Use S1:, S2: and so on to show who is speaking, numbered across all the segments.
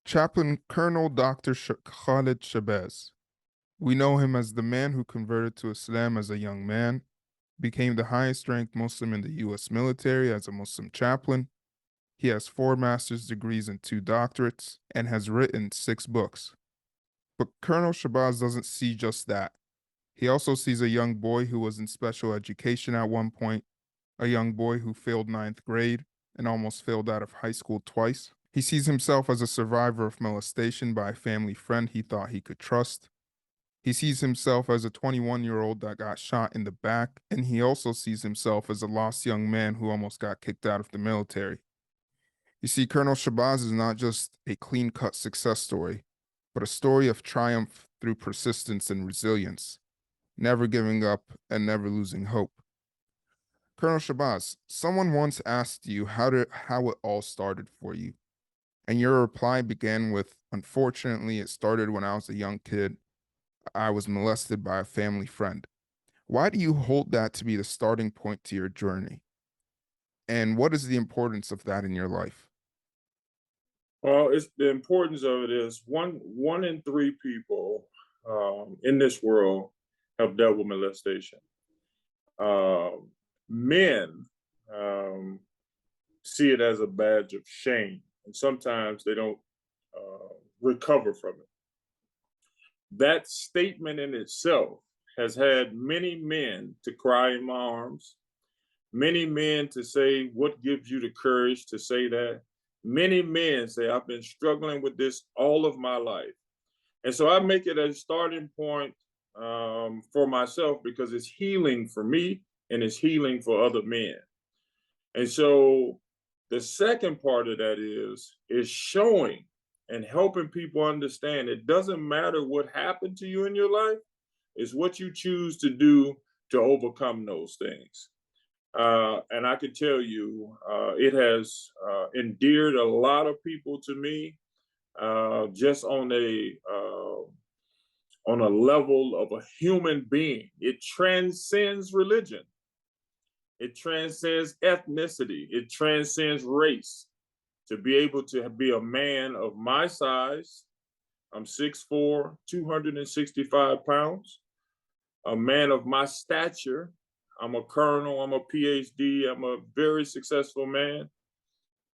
S1: Chaplain Colonel Dr. Khaled Shabazz. We know him as the man who converted to Islam as a young man, became the highest ranked Muslim in the U.S. military as a Muslim chaplain. He has 4 master's degrees and 2 doctorates, and has written 6 books. But Colonel Shabazz doesn't see just that. He also sees a young boy who was in special education at one point, a young boy who failed ninth grade and almost failed out of high school twice. He sees himself as a survivor of molestation by a family friend he thought he could trust. He sees himself as a 21-year-old that got shot in the back, and he also sees himself as a lost young man who almost got kicked out of the military. You see, Colonel Shabazz is not just a clean-cut success story, but a story of triumph through persistence and resilience, never giving up and never losing hope. Colonel Shabazz, someone once asked you how it all started for you, and your reply began with, "Unfortunately, it started when I was a young kid. I was molested by a family friend." Why do you hold that to be the starting point to your journey? And what is the importance of that in your life?
S2: Well, it's the importance of it is one in three people in this world have dealt with molestation. Men see it as a badge of shame, and sometimes they don't recover from it. That statement in itself has had many men to cry in my arms, many men to say, "What gives you the courage to say that?" Many men say, "I've been struggling with this all of my life." And so I make it a starting point for myself because it's healing for me and it's healing for other men. And so the second part of that is showing and helping people understand it doesn't matter what happened to you in your life, it's what you choose to do to overcome those things. And I can tell you, it has endeared a lot of people to me, just on a level of a human being. It transcends religion. It transcends ethnicity. It transcends race. To be able to be a man of my size, I'm 6'4", 265 pounds, a man of my stature, I'm a colonel, I'm a PhD, I'm a very successful man,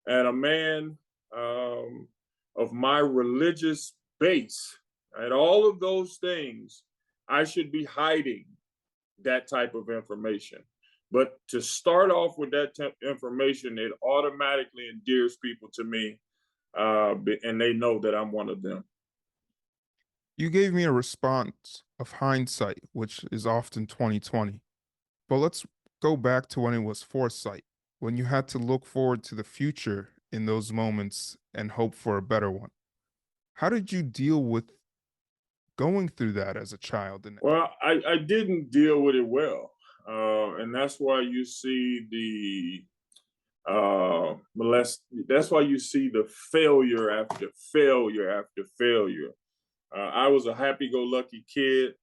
S2: and a man of my religious base, and all of those things, I should be hiding that type of information. But to start off with that information, it automatically endears people to me, and they know that I'm one of them.
S1: You gave me a response of hindsight, which is often 2020. But let's go back to when it was foresight, when you had to look forward to the future in those moments and hope for a better one. How did you deal with going through that as a child? And
S2: Well, I didn't deal with it well, and that's why you see the That's why you see the failure after failure after failure. I was a happy-go-lucky kid.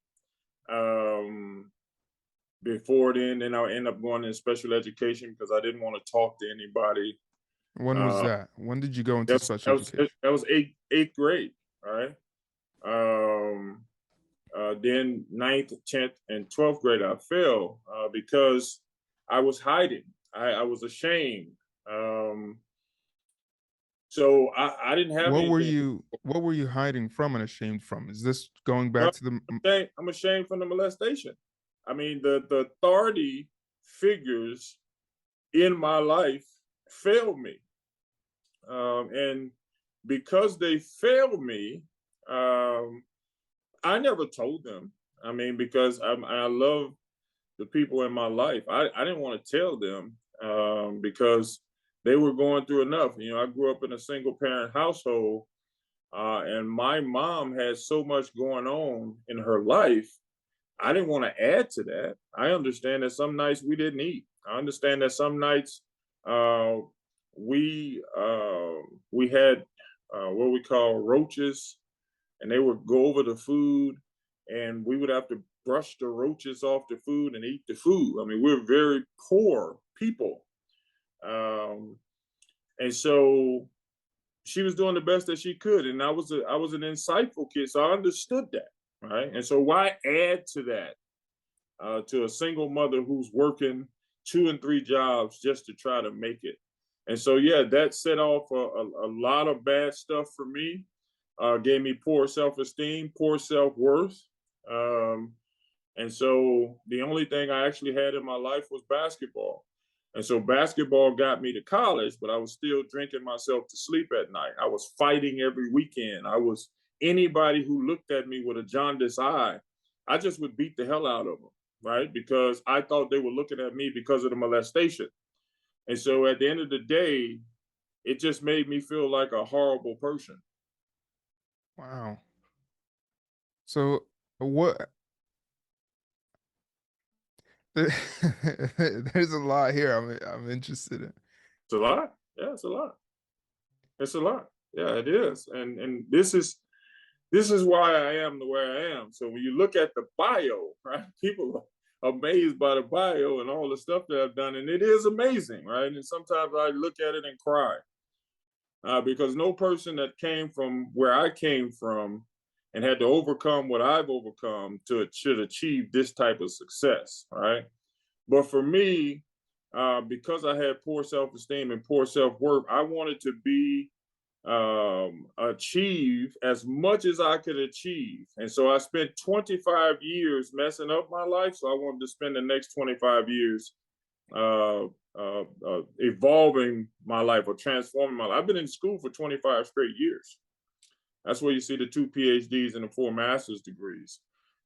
S2: Before then I ended up going in special education because I didn't want to talk to anybody.
S1: when was
S2: Uh,
S1: that? When did you go into special education?
S2: that was eighth grade, all right? Um, then ninth, 10th, and 12th grade, I failed because I was hiding. I was ashamed. So I didn't have anything.
S1: What were you hiding from and ashamed from? Is this going
S2: Well,
S1: back to the
S2: I'm ashamed from the molestation. I mean, the authority figures in my life failed me. And because they failed me, I never told them. I mean, because I love the people in my life. I didn't want to tell them because they were going through enough. You know, I grew up in a single parent household, and my mom had so much going on in her life. I didn't want to add to that. I understand that some nights we didn't eat. I understand that some nights uh, we had what we call roaches, and they would go over the food, and we would have to brush the roaches off the food and eat the food. I mean, we're very poor people, and so she was doing the best that she could, and I was an insightful kid, so I understood that, right? And so why add to that, to a single mother who's working 2 and 3 jobs just to try to make it? And so yeah, that set off a lot of bad stuff for me. Gave me poor self-esteem, poor self-worth. Um, and so the only thing I actually had in my life was basketball. And so basketball got me to college, but I was still drinking myself to sleep at night. I was fighting every weekend. I was Anybody who looked at me with a jaundiced eye, I just would beat the hell out of them, right? Because I thought they were looking at me because of the molestation. And so at the end of the day, it just made me feel like a horrible person.
S1: Wow. So what there's a lot here I'm interested in.
S2: It's a lot. Yeah, it's a lot. It's a lot. Yeah, it is. And this is why I am the way I am. So when you look at the bio, right, people are amazed by the bio and all the stuff that I've done, and it is amazing, right? And sometimes I look at it and cry, because no person that came from where I came from and had to overcome what I've overcome should achieve this type of success, right? But for me, because I had poor self-esteem and poor self-worth, I wanted to achieve as much as I could achieve. And so I spent 25 years messing up my life. So I wanted to spend the next 25 years evolving my life or transforming my life. I've been in school for 25 straight years. That's where you see the 2 PhDs and the 4 master's degrees,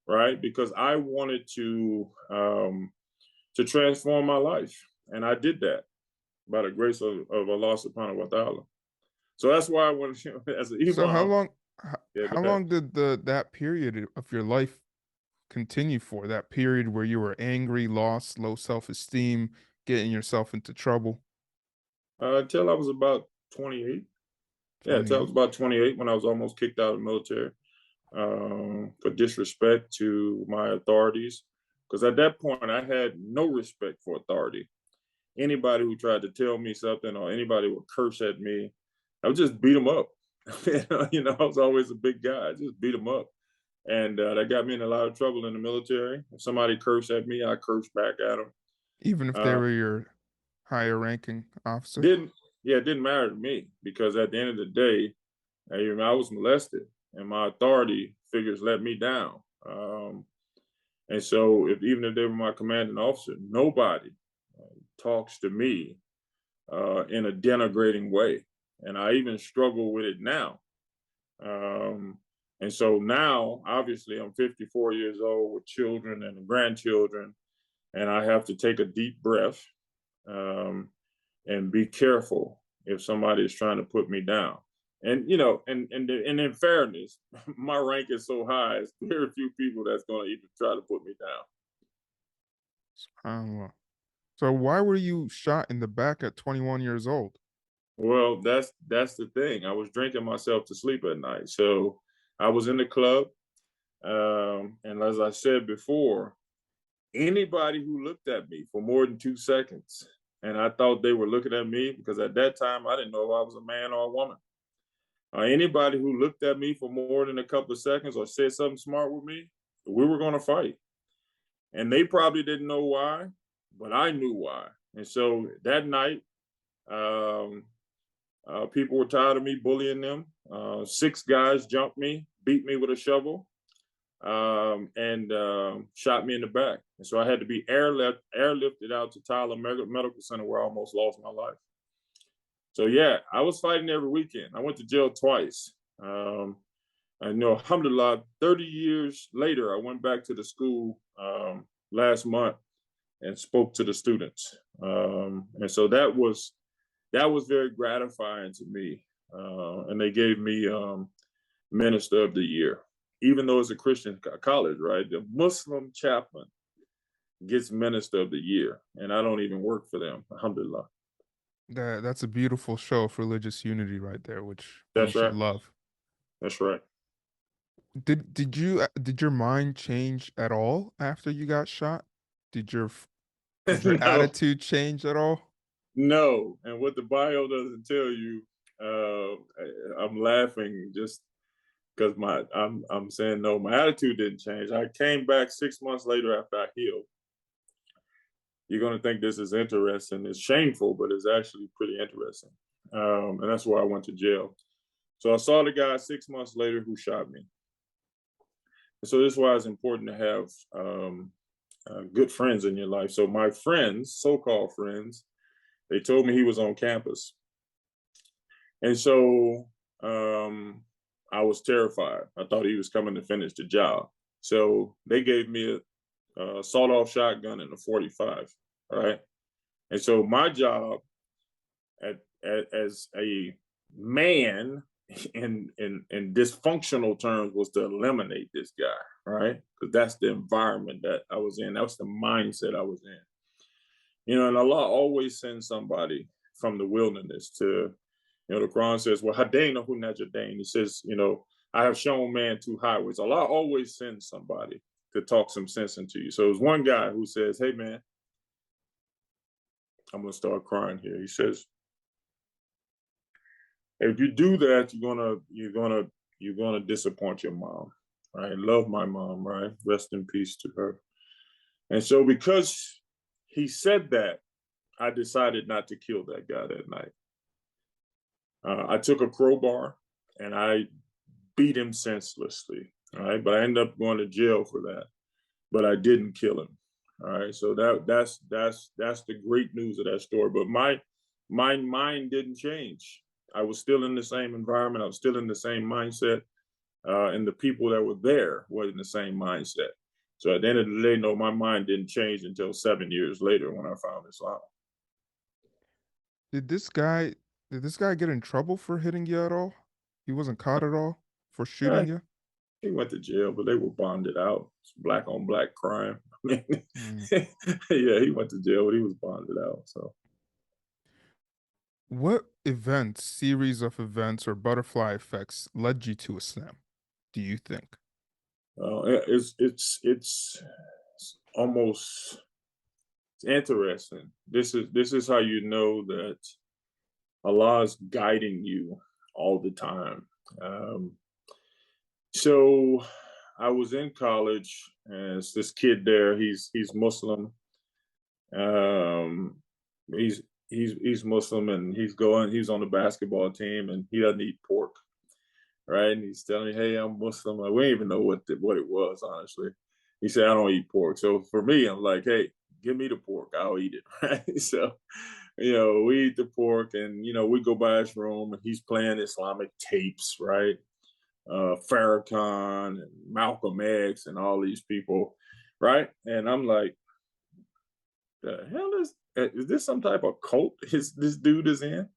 S2: right? Because I wanted to transform my life. And I did that by the grace of Allah subhanahu wa ta'ala. So that's why I want to, as an
S1: So how
S2: imam,
S1: long
S2: yeah, go
S1: how
S2: ahead.
S1: long did that period of your life continue for? That period where you were angry, lost, low self-esteem, getting yourself into trouble?
S2: Until I was about 28. Yeah, until I was
S1: 28.
S2: about 28 when I was almost kicked out of the military, for disrespect to my authorities. Because at that point, I had no respect for authority. Anybody who tried to tell me something or anybody would curse at me, I would just beat them up. I was always a big guy. I just beat them up. And that got me in a lot of trouble in the military. If somebody cursed at me, I cursed back at them.
S1: Even if they
S2: Uh,
S1: were your higher ranking officer?
S2: didn't Yeah, it didn't matter to me because at the end of the day, I was molested and my authority figures let me down. And so, even if they were my commanding officer, nobody talks to me in a denigrating way, and I even struggle with it now. Um, and so now, obviously, I'm 54 years old with children and grandchildren, and I have to take a deep breath, and be careful if somebody is trying to put me down. And and in fairness, my rank is so high, it's very few people that's going to even try to put me down.
S1: SubhanAllah. So why were you shot in the back at 21 years old?
S2: Well, that's the thing. I was drinking myself to sleep at night. So I was in the club, and as I said before, anybody who looked at me for more than 2 seconds, and I thought they were looking at me because at that time I didn't know if I was a man or a woman. Anybody who looked at me for more than a couple of seconds or said something smart with me, we were going to fight. And they probably didn't know why, but I knew why. And so that night, um, people were tired of me bullying them. 6 guys jumped me, beat me with a shovel, and shot me in the back. And so I had to be airlifted out to Tyler Medical Center where I almost lost my life. So yeah, I was fighting every weekend. I went to jail twice. I know, alhamdulillah, 30 years later, I went back to the school last month and spoke to the students. And so that was very gratifying to me. And they gave me Minister of the Year, even though it's a Christian college, right? The Muslim chaplain gets Minister of the Year, and I don't even work for them, alhamdulillah.
S1: That's a beautiful show of religious unity right there, which we
S2: That's
S1: should
S2: right.
S1: love.
S2: That's right.
S1: Did your mind change at all after you got shot? Did your
S2: No,
S1: attitude change at all?
S2: no. And what the bio doesn't tell you, I'm laughing just because I'm saying no, my attitude didn't change. I came back 6 months later after I healed. You're gonna think this is interesting. It's shameful, but it's actually pretty interesting. And that's why I went to jail. So I saw the guy 6 months later who shot me. And so this is why it's important to have good friends in your life. So my friends, so-called friends, they told me he was on campus. And so I was terrified. I thought he was coming to finish the job. So they gave me a sawed-off shotgun and a 45, right? And so my job as a man in dysfunctional terms was to eliminate this guy, right? Because that's the environment that I was in. That was the mindset I was in. You know, and Allah always sends somebody from the wilderness to, you know, the Quran says, well, Hadaina hu najadain. He says, you know, I have shown man two highways. Allah always sends somebody to talk some sense into you. So there's one guy who says, hey, man, I'm going to start crying here. He says, if you do that, you're gonna disappoint your mom, right? Love my mom, right? Rest in peace to her. And so because he said that, I decided not to kill that guy that night. I took a crowbar and I beat him senselessly, all right? But I ended up going to jail for that. But I didn't kill him. All right. So that's the great news of that story. But my mind didn't change. I was still in the same environment. I was still in the same mindset. And the people that were there were in the same mindset. So at the end of the day, no, my mind didn't change until 7 years later when I found Islam.
S1: Did this guy get in trouble for hitting you at all? He wasn't caught at all for
S2: Uh,
S1: shooting you?
S2: he went to jail, but they were bonded out. It's black on black crime. I mean,
S1: Mm.
S2: yeah, he went to jail, but he was bonded out. So
S1: What events, series of events, or butterfly effects led you to Islam, do you think?
S2: it's almost interesting. This is how you know that Allah is guiding you all the time. So I was in college, and it's this kid there. He's Muslim. Um, he's he's Muslim, and he's on the basketball team, and he doesn't eat pork, right? And he's telling me, "Hey, I'm Muslim." Like, we didn't even know what it was, honestly. He said, "I don't eat pork." So for me, I'm like, "Hey, give me the pork. I'll eat it." Right? So, you know, we eat the pork, and you know, we go by his room, and he's playing Islamic tapes, right? Farrakhan and Malcolm X and all these people, right? And I'm like, the hell is this some type of cult this dude is in?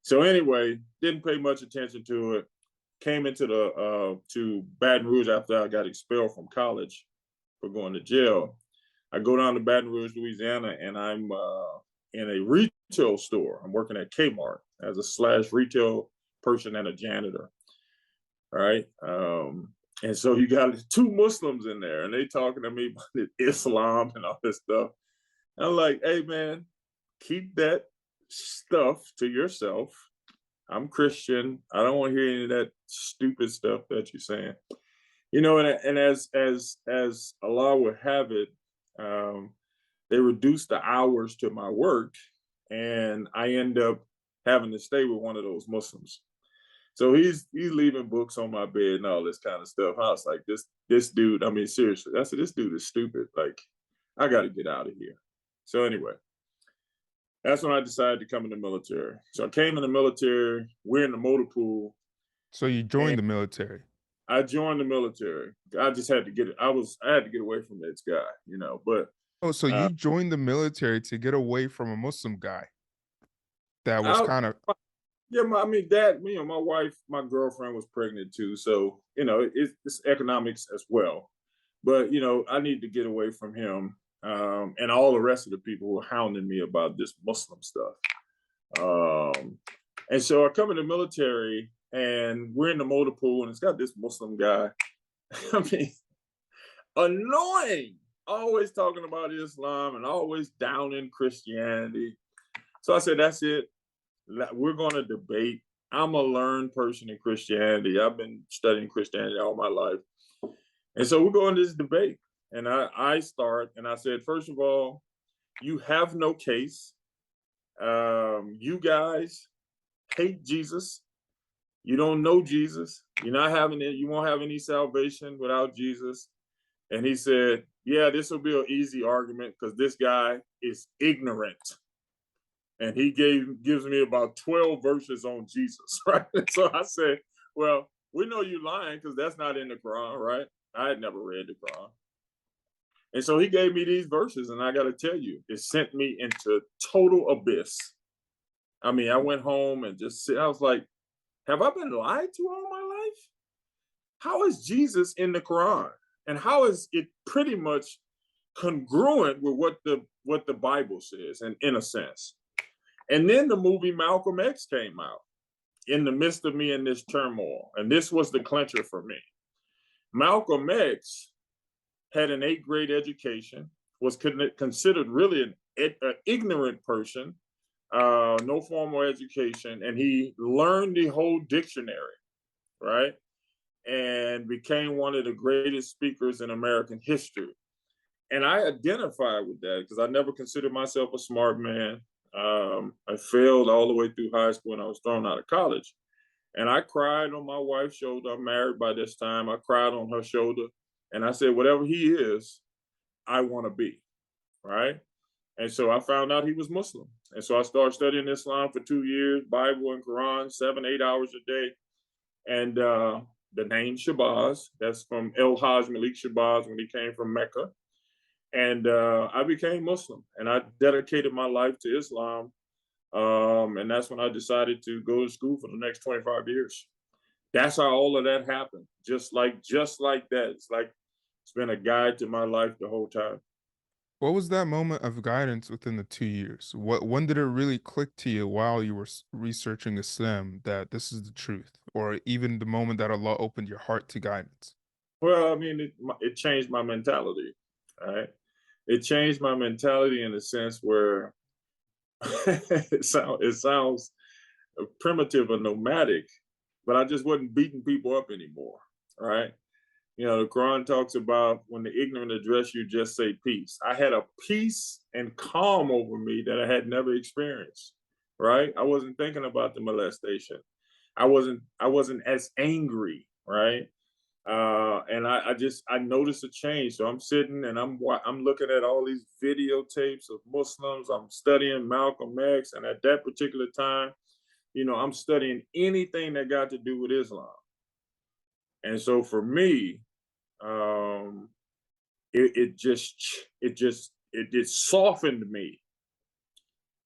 S2: So anyway, didn't pay much attention to it. Came into the to Baton Rouge after I got expelled from college for going to jail. I go down to Baton Rouge, Louisiana, and I'm in a retail store. I'm working at Kmart as a slash retail person and a janitor. Right. And so you got two Muslims in there, and they talking to me about Islam and all this stuff. And I'm like, hey man, keep that stuff to yourself. I'm Christian. I don't want to hear any of that stupid stuff that you're saying. You know, and as Allah would have it, they reduced the hours to my work, and I end up having to stay with one of those Muslims. So he's leaving books on my bed and all this kind of stuff. I was like, this dude, I mean, seriously, I said, this dude is stupid. Like, I got to get out of here. So anyway, that's when I decided to come in the military. So I came in the military. We're in the motor pool.
S1: So you
S2: And
S1: joined the military.
S2: I joined the military. I just had to get it. I had to get away from this guy, you know. But
S1: Oh, so
S2: uh,
S1: you joined the military to get away from a Muslim guy that was
S2: I,
S1: kind of
S2: yeah, I mean, that, you know, my wife, my girlfriend was pregnant too, so you know, it's economics as well. But you know, I need to get away from him, and all the rest of the people who are hounding me about this Muslim stuff. And so I come in the military, and we're in the motor pool, and it's got this Muslim guy. I mean, annoying, always talking about Islam and always downing Christianity. So I said, that's it. We're going to debate. I'm a learned person in Christianity. I've been studying Christianity all my life. And so we go into this debate. And I start and I said, first of all, you have no case. You guys hate Jesus. You don't know Jesus. You're not having it. You won't have any salvation without Jesus. And he said, yeah, this will be an easy argument because this guy is ignorant. And he gives me about 12 verses on Jesus, right? So I said, well, we know you're lying because that's not in the Quran, right? I had never read the Quran. And so he gave me these verses, and I got to tell you, it sent me into total abyss. I mean, I went home and I was like, have I been lied to all my life? How is Jesus in the Quran? And how is it pretty much congruent with what the Bible says, and in a sense? And then the movie Malcolm X came out in the midst of me in this turmoil. And this was the clincher for me. Malcolm X had an 8th grade education, was considered really an ignorant person, no formal education, and he learned the whole dictionary, right? And became one of the greatest speakers in American history. And I identify with that because I never considered myself a smart man. I failed all the way through high school and I was thrown out of college. And I cried on my wife's shoulder. I'm married by this time. I cried on her shoulder. And I said, whatever he is, I want to be, right? And so I found out he was Muslim. And so I started studying Islam for 2 years, Bible and Quran, 7, 8 hours a day. And the name Shabazz, that's from El Hajj Malik Shabazz when he came from Mecca. And I became Muslim, and I dedicated my life to Islam. And that's when I decided to go to school for the next 25 years. That's how all of that happened. Just like that. It's like it's been a guide to my life the whole time.
S1: What was that moment of guidance within the 2 years? When did it really click to you while you were researching Islam that this is the truth, or even the moment that Allah opened your heart to guidance?
S2: Well, I mean, it changed my mentality. Right? It changed my mentality in the sense where it sounds primitive or nomadic, but I just wasn't beating people up anymore, right? You know, the Quran talks about when the ignorant address you, just say peace. I had a peace and calm over me that I had never experienced, right? I wasn't thinking about the molestation. I wasn't as angry, right? And I noticed a change. So I'm sitting and I'm looking at all these videotapes of Muslims. I'm studying Malcolm X, and at that particular time, you know, I'm studying anything that got to do with Islam. And so for me, it softened me,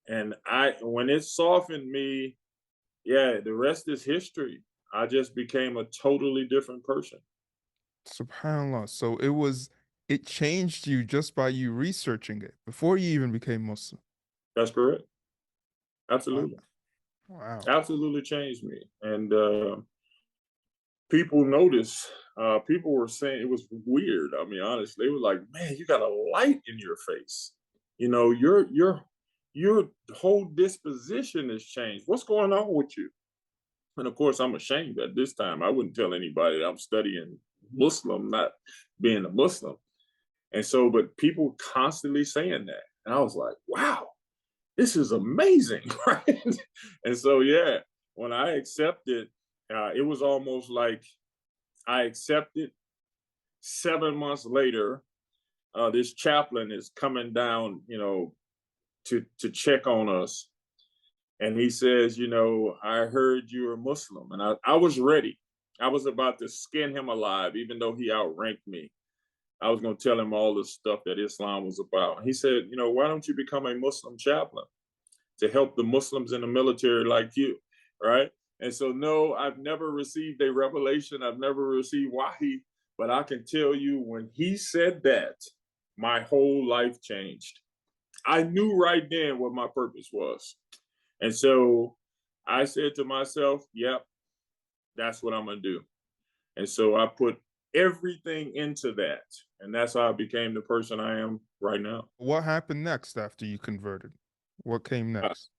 S2: and when it softened me, yeah, the rest is history. I just became a totally different person.
S1: Subhanallah. So it changed you just by you researching it before you even became Muslim.
S2: That's correct.
S1: Wow.
S2: Absolutely.
S1: Wow.
S2: Absolutely changed me. And people noticed, people were saying it was weird. I mean, honestly, they were like, man, you got a light in your face. You know, your whole disposition has changed. What's going on with you? And of course, I'm ashamed at this time. I wouldn't tell anybody that I'm studying Muslim, not being a Muslim. And so, but people constantly saying that. And I was like, wow, this is amazing, right? And so, yeah, when I accepted, it was almost like I accepted. 7 months later, this chaplain is coming down, you know, to check on us, and he says, you know, I heard you're a Muslim, and I was ready. I was about to skin him alive, even though he outranked me. I was going to tell him all the stuff that Islam was about. He said, you know, why don't you become a Muslim chaplain to help the Muslims in the military like you, right? And so, no, I've never received a revelation. I've never received wahi, but I can tell you when he said that, my whole life changed. I knew right then what my purpose was. And so I said to myself, yep, that's what I'm going to do. And so I put everything into that. And that's how I became the person I am right now.
S1: What happened next after you converted? What came
S2: I,
S1: next?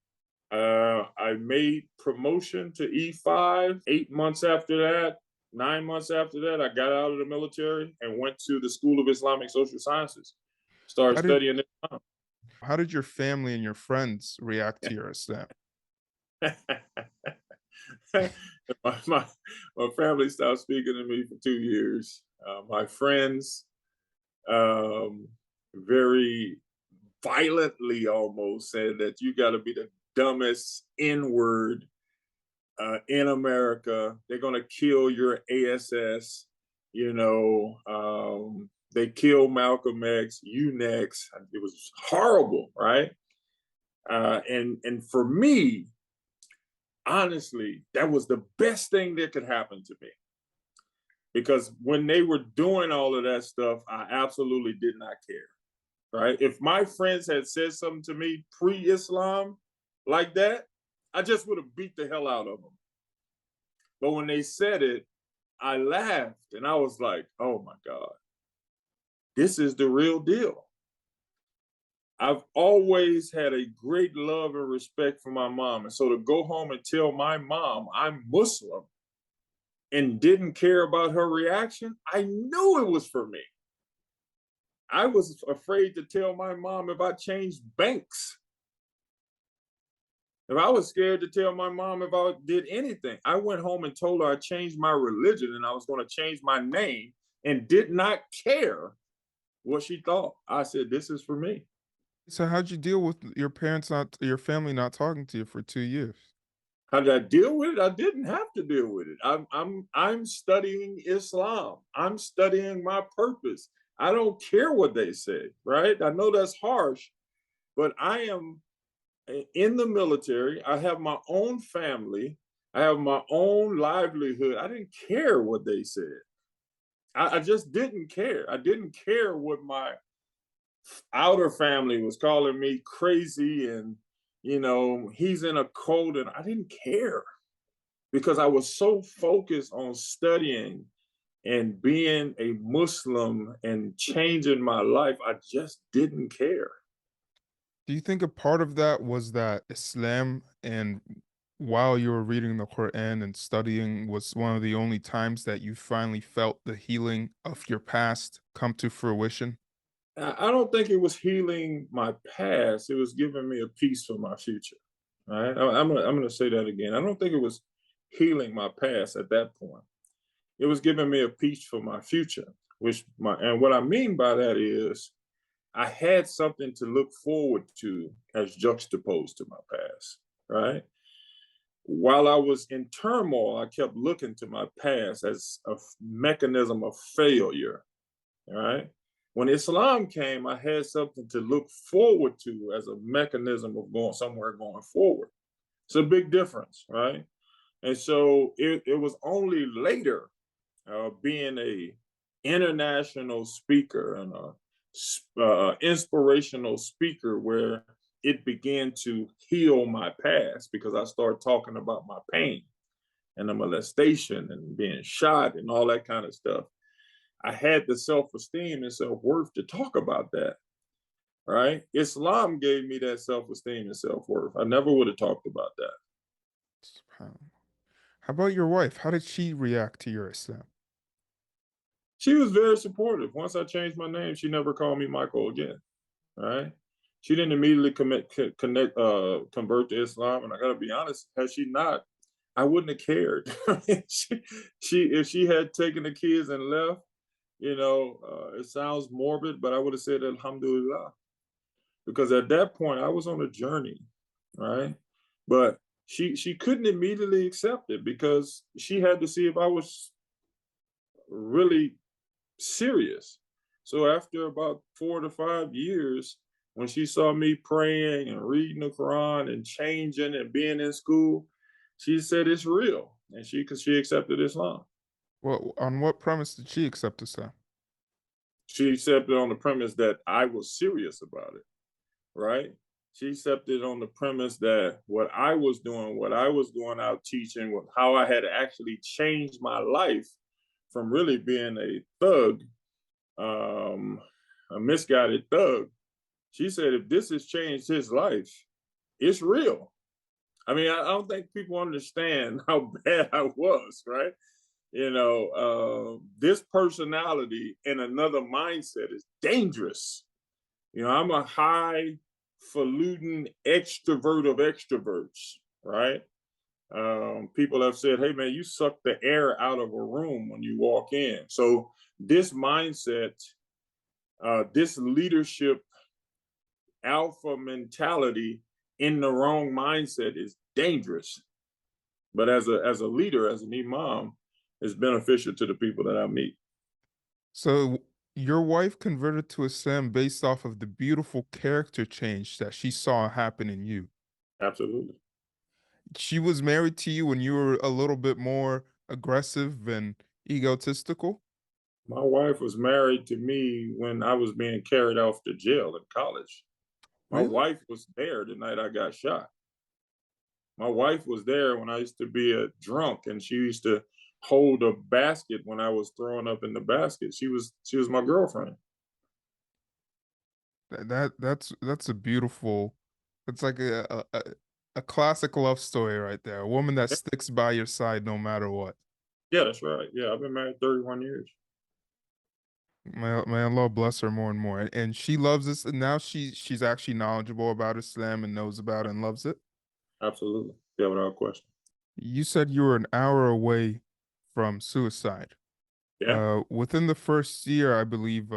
S2: I made promotion to E5 8 months after that. 9 months after that, I got out of the military and went to the School of Islamic Social Sciences. Started
S1: How did
S2: studying Islam.
S1: how did your family and your friends react to your Islam?
S2: my, my family stopped speaking to me for 2 years. My friends, um, very violently almost said that you got to be the dumbest N word in America. They're going to kill your ASS. They killed Malcolm X, you next. It was horrible, right? And for me, honestly, that was the best thing that could happen to me. Because when they were doing all of that stuff, I absolutely did not care, right? If my friends had said something to me pre-Islam like that, I just would have beat the hell out of them. But when they said it, I laughed and I was like, oh my God, this is the real deal. I've always had a great love and respect for my mom. And so to go home and tell my mom I'm Muslim and didn't care about her reaction, I knew it was for me. I was afraid to tell my mom if I changed banks. If I was scared to tell my mom if I did anything, I went home and told her I changed my religion and I was going to change my name and did not care what she thought. I said, this is for me.
S1: So how'd you deal with your family not talking to you for 2 years?
S2: How did I deal with it? I didn't have to deal with it. I'm studying Islam. I'm studying my purpose. I don't care what they say, right? I know that's harsh, but I am in the military. I have my own family. I have my own livelihood. I didn't care what they said. I just didn't care. I didn't care what my outer family was calling me crazy and, he's in a cult, and I didn't care because I was so focused on studying and being a Muslim and changing my life. I just didn't care.
S1: Do you think a part of that was that Islam and while you were reading the Quran and studying was one of the only times that you finally felt the healing of your past come to fruition?
S2: I don't think it was healing my past. It was giving me a peace for my future. Right? I'm gonna say that again. I don't think it was healing my past at that point. It was giving me a peace for my future. And what I mean by that is I had something to look forward to as juxtaposed to my past. Right? While I was in turmoil, I kept looking to my past as a mechanism of failure. All right. When Islam came, I had something to look forward to as a mechanism of going somewhere going forward. It's a big difference, right? And so it was only later, being a international speaker and a inspirational speaker, where it began to heal my past because I started talking about my pain and the molestation and being shot and all that kind of stuff. I had the self-esteem and self-worth to talk about that, right? Islam gave me that self-esteem and self-worth. I never would have talked about that.
S1: How about your wife? How did she react to your Islam?
S2: She was very supportive. Once I changed my name, she never called me Michael again, right? She didn't immediately convert to Islam, and I got to be honest, had she not, I wouldn't have cared. If she had taken the kids and left, it sounds morbid, but I would have said Alhamdulillah, because at that point I was on a journey, right? But she couldn't immediately accept it because she had to see if I was really serious. So after about 4 to 5 years, when she saw me praying and reading the Quran and changing and being in school, she said it's real, and she accepted Islam.
S1: Well, on what premise did she accept Islam?
S2: She accepted on the premise that I was serious about it, right? She accepted on the premise that what I was doing, what I was going out teaching, how I had actually changed my life from really being a thug, a misguided thug. She said, if this has changed his life, it's real. I mean, I don't think people understand how bad I was, right? This personality in another mindset is dangerous. I'm a highfalutin extrovert of extroverts, right? People have said, hey, man, you suck the air out of a room when you walk in. So, this mindset, this leadership alpha mentality in the wrong mindset is dangerous. But as a leader, as an imam, it's beneficial to the people that I meet.
S1: So your wife converted to Islam based off of the beautiful character change that she saw happen in you.
S2: Absolutely.
S1: She was married to you when you were a little bit more aggressive and egotistical?
S2: My wife was married to me when I was being carried off to jail in college. My
S1: Really?
S2: wife was there the night I got shot. My wife was there when I used to be a drunk, and she used to hold a basket when I was throwing up in the basket. She was my girlfriend.
S1: That's a beautiful, it's like a classic love story right there. A woman that
S2: Yeah,
S1: sticks by your side no matter what.
S2: yeah, that's right. Yeah, I've been married 31 years.
S1: May Allah bless her more and more. And she loves this, and now she's actually knowledgeable about Islam and knows about it and loves it.
S2: Absolutely. Yeah, without question.
S1: You said you were an hour away from suicide.
S2: Yeah,
S1: Within the first year, I believe,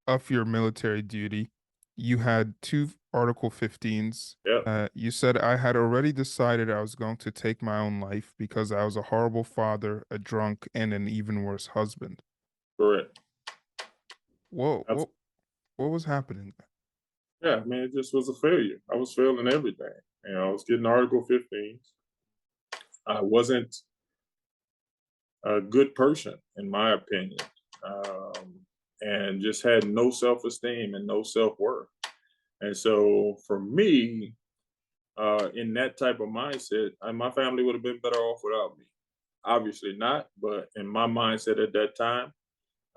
S1: of your military duty, you had two Article 15s.
S2: yeah,
S1: You said I had already decided I was going to take my own life because I was a horrible father, a drunk, and an even worse husband.
S2: correct.
S1: Whoa,
S2: Abs-
S1: what was happening there?
S2: Yeah, I mean, it just was a failure. I was failing everything. I was getting Article 15s. I wasn't a good person, in my opinion, and just had no self esteem and no self worth. And so for me, in that type of mindset, my family would have been better off without me. Obviously not, but in my mindset at that time,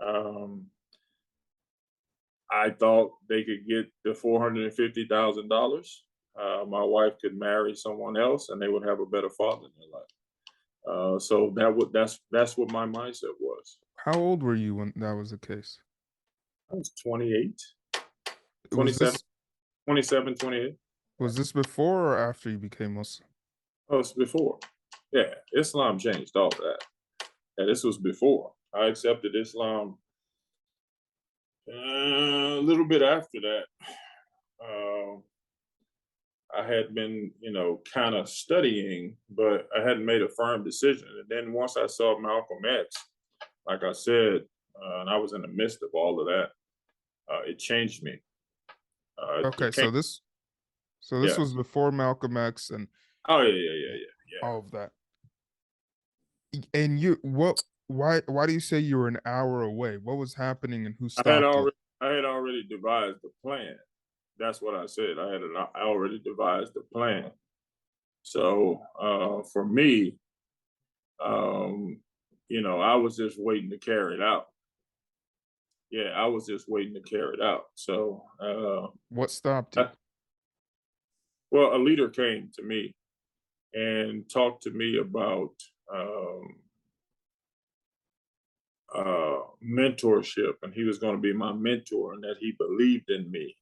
S2: um, I thought they could get the $450,000. My wife could marry someone else, and they would have a better father in their life. So that's what my mindset was.
S1: How old were you when that was the case?
S2: I was 28,
S1: Was
S2: 27,
S1: this
S2: 27, 28.
S1: was this before or after you became Muslim?
S2: Oh, it's before. Yeah, Islam changed all of that. Yeah, this was before. I accepted Islam a little bit after that. Uh, I had been, kind of studying, but I hadn't made a firm decision. And then once I saw Malcolm X, like I said, and I was in the midst of all of that, it changed me.
S1: Okay,
S2: It came,
S1: so this
S2: yeah.
S1: was before Malcolm X and
S2: Oh yeah, yeah, yeah, yeah, yeah.
S1: all of that. And you what why do you say you were an hour away? What was happening and who
S2: I had
S1: stopped it?
S2: already, I had already devised the plan. That's what I said. I already devised the plan. So for me, um, I was just waiting to carry it out. Yeah, I was just waiting to carry it out. So,
S1: What stopped you?
S2: I, well, a leader came to me and talked to me about um, mentorship, and he was going to be my mentor, and that he believed in me.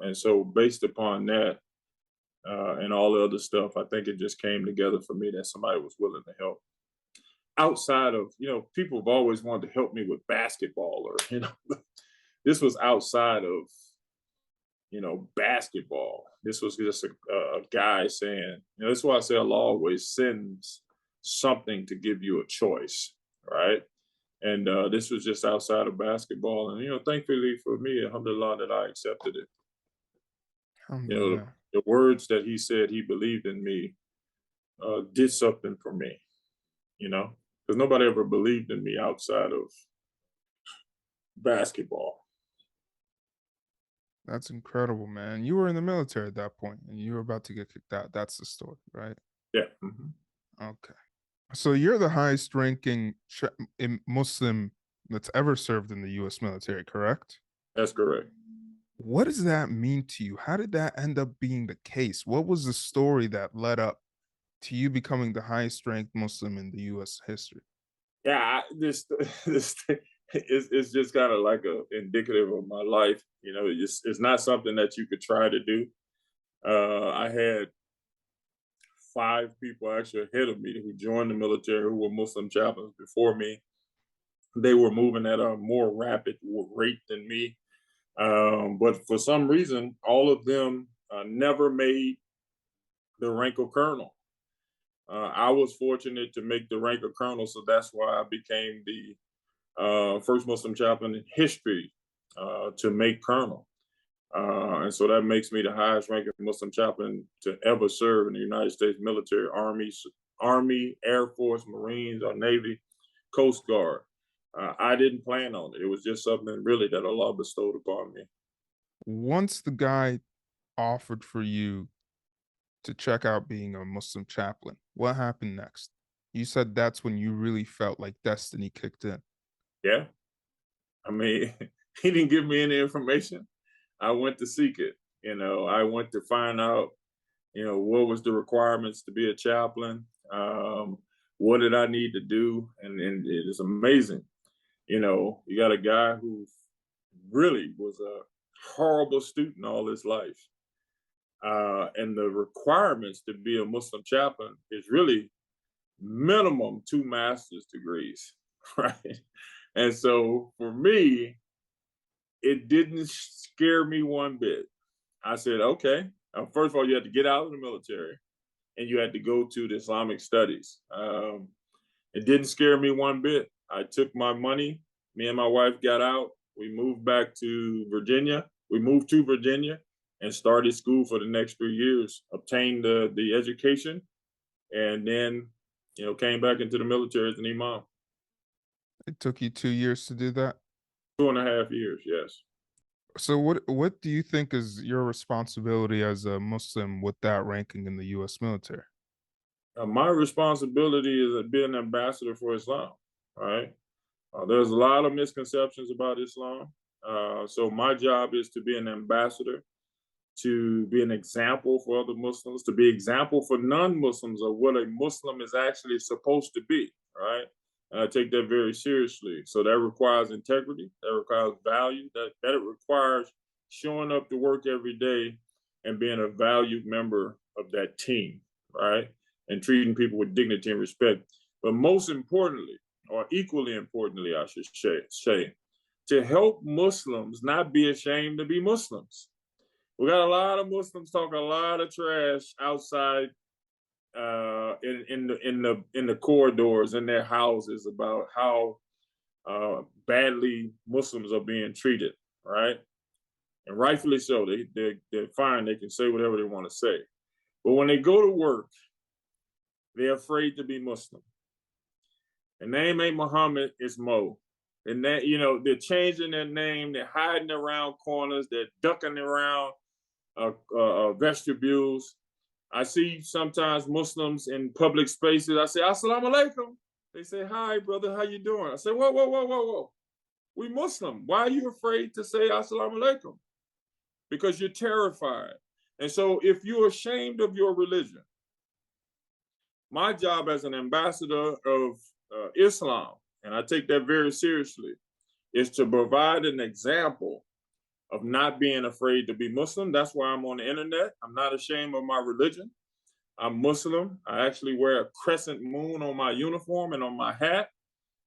S2: And so, based upon that and all the other stuff, I think it just came together for me that somebody was willing to help. Outside of, people have always wanted to help me with basketball, or this was outside of basketball. This was just a guy saying, that's why I say Allah always sends something to give you a choice, right? And this was just outside of basketball. And, thankfully for me, alhamdulillah, that I accepted it.
S1: Alhamdulillah.
S2: The words that he said he believed in me did something for me, because nobody ever believed in me outside of basketball.
S1: That's incredible, man. You were in the military at that point and you were about to get kicked out. That's the story, right?
S2: Yeah. Hmm.
S1: Okay. So you're the highest ranking Muslim that's ever served in the U.S. military, correct?
S2: That's correct.
S1: What does that mean to you? How did that end up being the case? What was the story that led up to you becoming the highest ranked Muslim in the U.S. history?
S2: Yeah, this it's just kind of like a indicative of my life. It's not something that you could try to do. I had five people actually ahead of me who joined the military who were Muslim chaplains before me. They were moving at a more rapid rate than me. But for some reason, all of them never made the rank of colonel. I was fortunate to make the rank of colonel, so that's why I became the first Muslim chaplain in history to make colonel. And so that makes me the highest ranking Muslim chaplain to ever serve in the United States military, Army, Air Force, Marines, or Navy, Coast Guard. I didn't plan on it. It was just something really that Allah bestowed upon me.
S1: Once the guy offered for you to check out being a Muslim chaplain, what happened next? You said that's when you really felt like destiny kicked in.
S2: Yeah. I mean, he didn't give me any information. I went to seek it. I went to find out, what was the requirements to be a chaplain? What did I need to do? And it is amazing. You got a guy who really was a horrible student all his life. And the requirements to be a Muslim chaplain is really minimum 2 master's degrees, right? And so for me, it didn't scare me one bit. I said, okay, first of all, you had to get out of the military and you had to go to the Islamic studies. It didn't scare me one bit. I took my money. Me and my wife got out. We moved back to Virginia. We moved to Virginia and started school for the next 3 years, obtained the education, and then, came back into the military as an imam.
S1: It took you 2 years to do that?
S2: 2.5 years, yes.
S1: So what do you think is your responsibility as a Muslim with that ranking in the U.S. military?
S2: My responsibility is to be an ambassador for Islam, right? There's a lot of misconceptions about Islam. So my job is to be an ambassador, to be an example for other Muslims, to be example for non-Muslims of what a Muslim is actually supposed to be, right? And I take that very seriously. So that requires integrity, that requires value, that it requires showing up to work every day and being a valued member of that team, right? And treating people with dignity and respect. But most importantly, or equally importantly, I should say, to help Muslims not be ashamed to be Muslims. We got a lot of Muslims talking a lot of trash outside in the corridors in their houses about how badly Muslims are being treated, right? And rightfully so. They're fine. They can say whatever they want to say. But when they go to work, they're afraid to be Muslim. The name ain't Muhammad, it's Mo. And that, they're changing their name. They're hiding around corners. They're ducking around vestibules. I see sometimes Muslims in public spaces. I say, Assalamu alaikum. They say, hi, brother, how you doing? I say, whoa, whoa, whoa, whoa, whoa. We Muslim. Why are you afraid to say Assalamu alaikum? Because you're terrified. And so if you're ashamed of your religion, my job as an ambassador of Islam, and I take that very seriously, is to provide an example of not being afraid to be Muslim. That's why I'm on the internet. I'm not ashamed of my religion. I'm Muslim. I actually wear a crescent moon on my uniform and on my hat,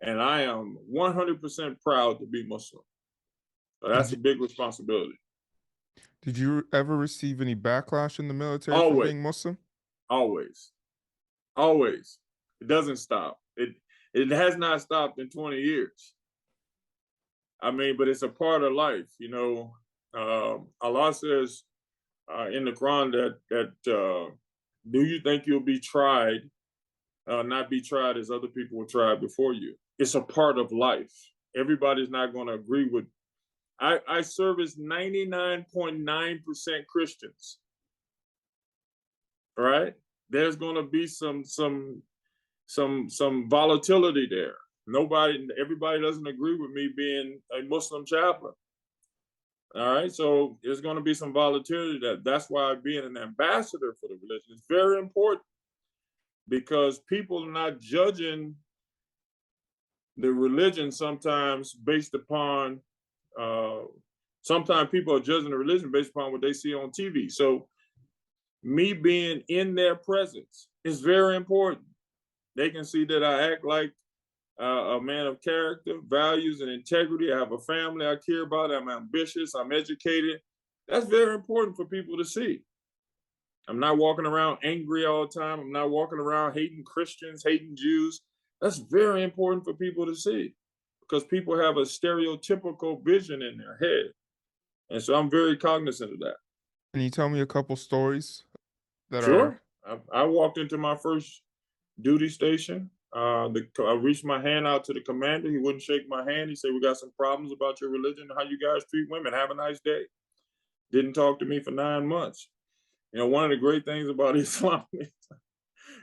S2: and I am 100% proud to be Muslim. So that's a big responsibility.
S1: Did you ever receive any backlash in the military for
S2: Always,
S1: being Muslim?
S2: always, always. It doesn't stop. It has not stopped in 20 years. I mean, but it's a part of life, Allah says in the Quran that do you think you'll be tried, not be tried as other people were tried before you? It's a part of life. Everybody's not going to agree with. I service 99.9% Christians. Right? There's going to be some volatility there. Everybody doesn't agree with me being a Muslim chaplain. All right, so there's going to be some volatility. That's why being an ambassador for the religion is very important. because people are not judging the religion sometimes based upon, sometimes people are judging the religion based upon what they see on TV. So me being in their presence is very important. They can see that I act like a man of character, values, and integrity. I have a family I care about. I'm ambitious. I'm educated. That's very important for people to see. I'm not walking around angry all the time. I'm not walking around hating Christians, hating Jews. That's very important for people to see, because people have a stereotypical vision in their head. And so I'm very cognizant of that.
S1: Can you tell me a couple stories that are
S2: Sure. I walked into my first duty station. I reached my hand out to the commander. He wouldn't shake my hand. He said, "We got some problems about your religion, how you guys treat women. Have a nice day." Didn't talk to me for 9 months. You know, one of the great things about Islam is,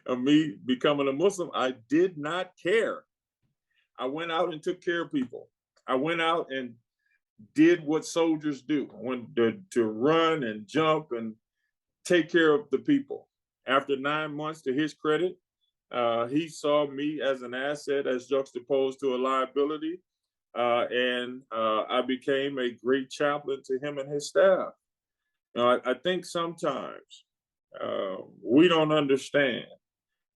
S2: of me becoming a Muslim, I did not care. I went out and took care of people. I went out and did what soldiers do. I went to run and jump and take care of the people. After 9 months, to his credit, he saw me as an asset, as juxtaposed to a liability, and I became a great chaplain to him and his staff. I think sometimes we don't understand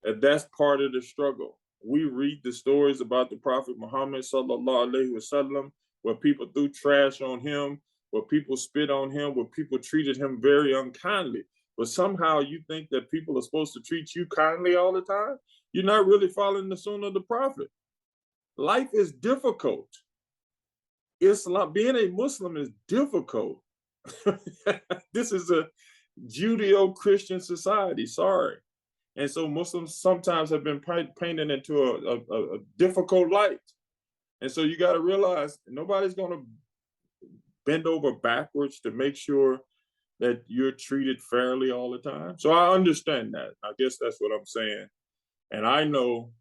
S2: that that's part of the struggle. We read the stories about the Prophet Muhammad sallallahu alaihi wasallam, where people threw trash on him, where people spit on him, where people treated him very unkindly. But somehow you think that people are supposed to treat you kindly all the time? You're not really following the sunnah of the Prophet. Life is difficult. Islam, being a Muslim is difficult. This is a Judeo-Christian society, sorry. And so Muslims sometimes have been painted into a difficult light. And so you got to realize nobody's going to bend over backwards to make sure that you're treated fairly all the time. So I understand that. I guess that's what I'm saying. And I know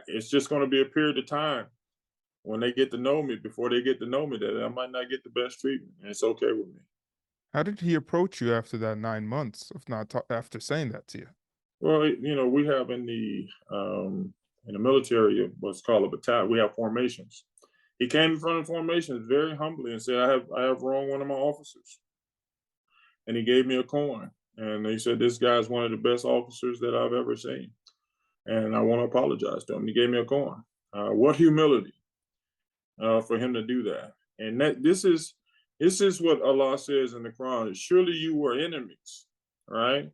S2: it's just going to be a period of time when they get to know me, before they get to know me, that I might not get the best treatment. And it's okay with me.
S1: how did he approach you after that 9 months, if not after saying that to you?
S2: Well, you know, we have in the military what's called a battalion. We have formations. He came in front of the formations very humbly and said, I have wronged one of my officers." And he gave me a coin. And he said, "This guy's one of the best officers that I've ever seen, and I want to apologize to him." He gave me a coin. What humility for him to do that. And this is what Allah says in the Quran: "Surely you were enemies, right?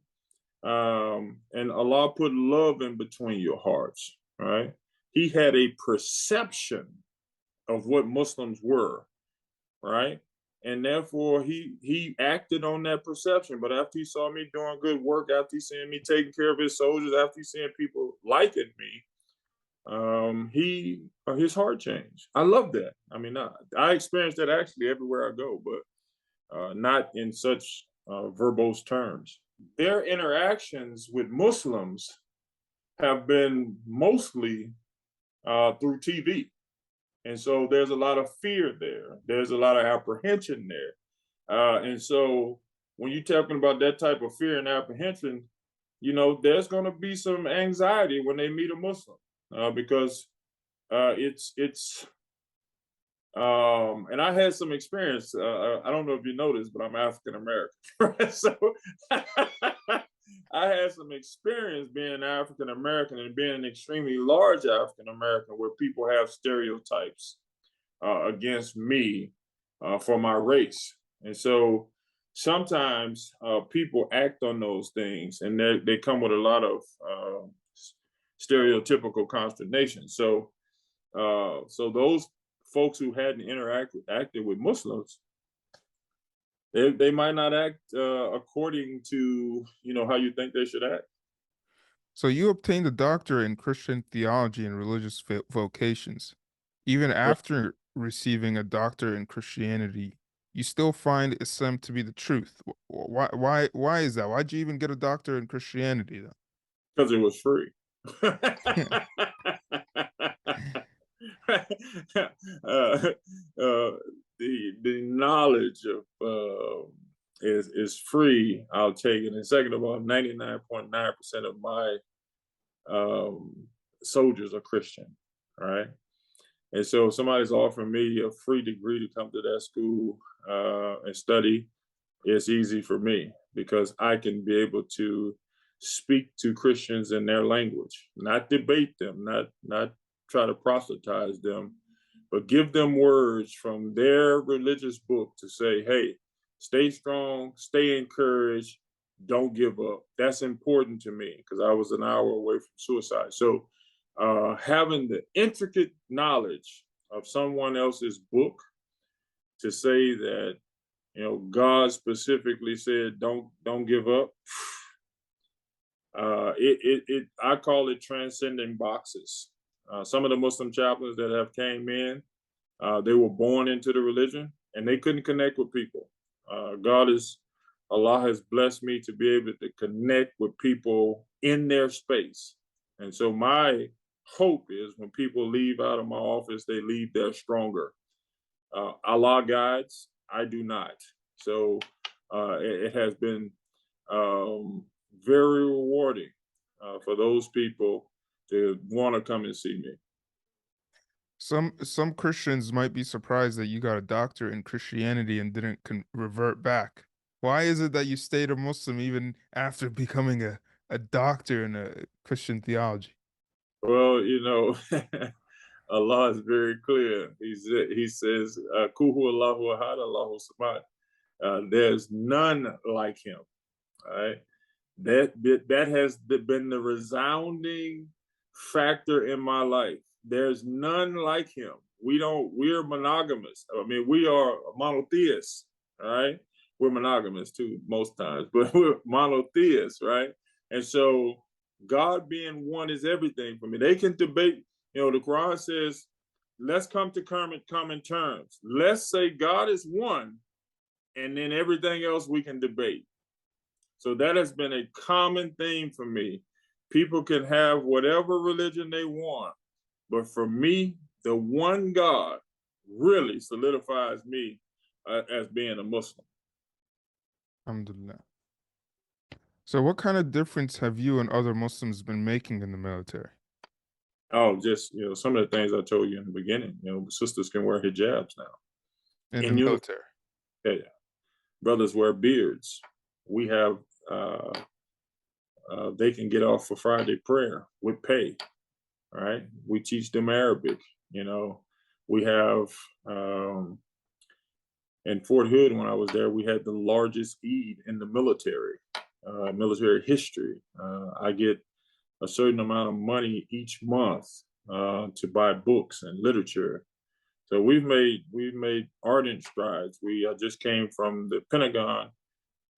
S2: And Allah put love in between your hearts, right?" He had a perception of what Muslims were, right? And therefore he acted on that perception. But after he saw me doing good work, after he seeing me taking care of his soldiers, after he seeing people liking me, his heart changed. I love that. I mean, I experience that actually everywhere I go, but not in such verbose terms. Their interactions with Muslims have been mostly through TV. And so there's a lot of fear there. There's a lot of apprehension there. And so when you're talking about that type of fear and apprehension, you know, there's going to be some anxiety when they meet a Muslim, because it's and I had some experience. I don't know if you know this, but I'm African American. So I had some experience being African American and being an extremely large African American, where people have stereotypes against me for my race. And so sometimes people act on those things, and they come with a lot of stereotypical consternation. So those folks who hadn't acted with Muslims, they might not act according to, you know, how you think they should act.
S1: So you obtained a doctorate in Christian theology and religious vocations. Even after receiving a doctorate in Christianity, you still find Islam to be the truth. Why is that? Why'd you even get a doctorate in Christianity then?
S2: Because it was free. The knowledge of is free. I'll take it. And second of all, 99.9% of my soldiers are Christian, right? And so if somebody's offering me a free degree to come to that school and study, it's easy for me because I can be able to speak to Christians in their language, not debate them, not try to proselytize them, but give them words from their religious book to say, hey, stay strong, stay encouraged, don't give up. That's important to me because I was an hour away from suicide. So having the intricate knowledge of someone else's book to say that, you know, God specifically said don't give up. I call it transcending boxes. Some of the Muslim chaplains that have came in, they were born into the religion and they couldn't connect with people. Allah has blessed me to be able to connect with people in their space. And so my hope is when people leave out of my office, they leave there stronger. Allah guides, I do not. So it has been very rewarding for those people to want to come and see me.
S1: Some Christians might be surprised that you got a doctorate in Christianity and didn't revert back. Why is it that you stayed a Muslim even after becoming a doctor in a Christian theology?
S2: Well, you know, Allah is very clear. He says, "Kuhu Allahu Ahad, Allahu Samad." There's none like Him. All right, that has been the resounding factor in my life. There's none like Him. We're monogamous. I mean, we are monotheists. All right, we're monogamous too most times, but we're monotheists, right? And so God being one is everything for me. They can debate, you know, the Quran says, let's come to common terms. Let's say God is one, and then everything else we can debate. So that has been a common theme for me. People can have whatever religion they want, but for me, the one God really solidifies me as being a Muslim.
S1: Alhamdulillah. So what kind of difference have you and other Muslims been making in the military?
S2: Oh, just, you know, some of the things I told you in the beginning. You know, sisters can wear hijabs now.
S1: In the military?
S2: Yeah. Brothers wear beards. We have they can get off for Friday prayer with pay. All right. We teach them Arabic. You know, we have in Fort Hood when I was there, we had the largest Eid in the military history. I get a certain amount of money each month to buy books and literature. So we've made ardent strides. We just came from the Pentagon.